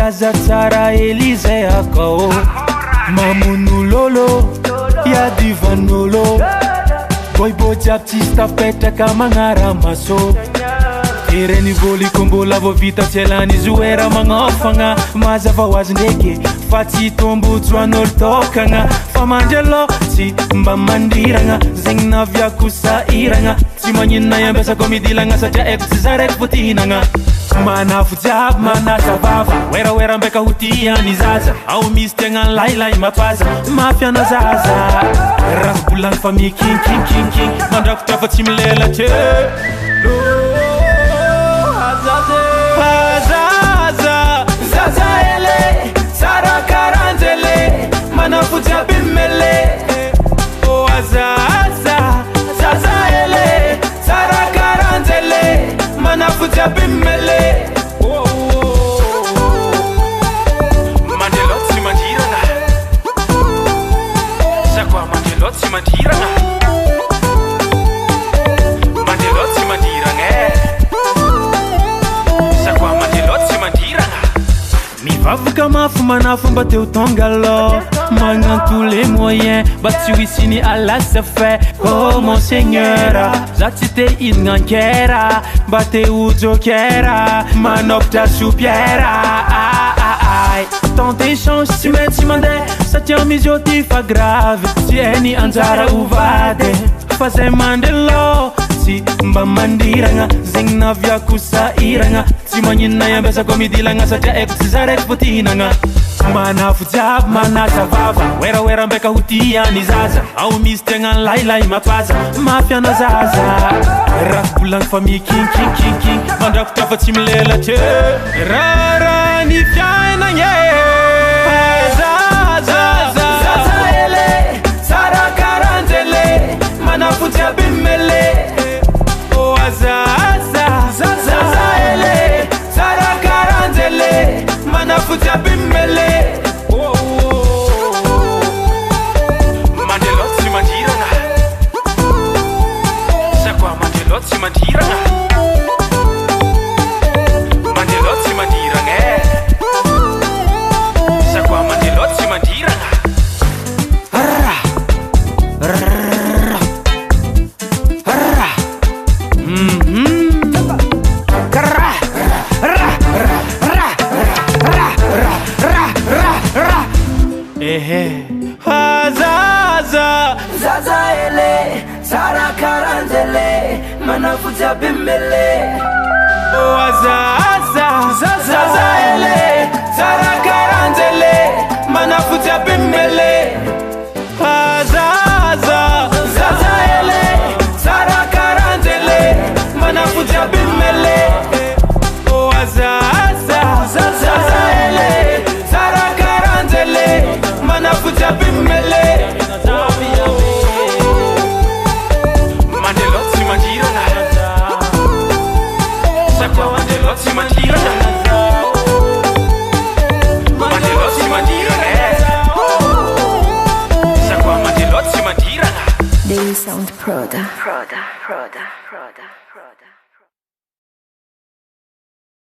Zaza tsara hely zay akao mamono lolo ya divanolo boibo jiaby tsisy tapetraka magnara-maso ereny voliko mbola vo vita tsy elany izy oera magnofagna mazava ho azy ndraiky fa tsy tombotsoan'olo tokagna fa mandrelo tsy mba mandiragna zegny naviako sahiragna tsy magninona iambesako midilagna satria eko tsy za raiky vo tihinagna manafo jiaby manasa vava oeraoera mbeka ho tiany zaza ao misy tegna lailay mapaza mafiana zaza raha bolagny fa mikinkinkinkin mandrakotra fa tsy milela tse Zaza hely tsara karanjele manafo jiaby mele oh Zaza Zaza hely tsara karanjele manafo jiaby mele mandelot si mandirana sakwa mandelot si mandirana mandelot si mandirana sakwa mandelot si mandirana mivavaka mafy manafo mba teo tonga lo magnano tous les moyens mba tsy hoisiny alasa fait oh mon seigneur za tsy te hidinankera mba te hojokera manokatra soupiera tant échange tsy maintsy mandeha satria misy eo ty fa grave tsy hainy anjara ovady fa zay mandelo tsy mba mandiragna zegny naviako sahiragna tsy magninona iambesako midilagna satria eko tsy za raiky vo tihinagna manafo jiaby manasa vava oeraoera mbeka ho tiany zaza ao misy tegna lailay mapaza mafiana zaza raha bolagny fa mikinkinkinkin mandrakotra fa tsy milela tse rara ny fiainagna Zaza hely tsara karanjele manafo jiaby mele oh Zaza Zaza hely tsara karanjele manafo jiaby mele mandelot si mandirana sakwa mandelot si mandirana mandelot si mandirana sakwa mandelot si mandirana Zaza hely tsara karanjele manafo jiaby mele oh Zaza Zaza hely tsara karanjele manafo jiaby mele Zaza hely tsara karanjele manafo jiaby mele oh Zaza Zaza hely tsara karanjele manafo jiaby mele mandelot si mandirana sakwa mandelot si mandirana mandelot si mandirana sakwa mandelot si mandirana Daily Sound Proda.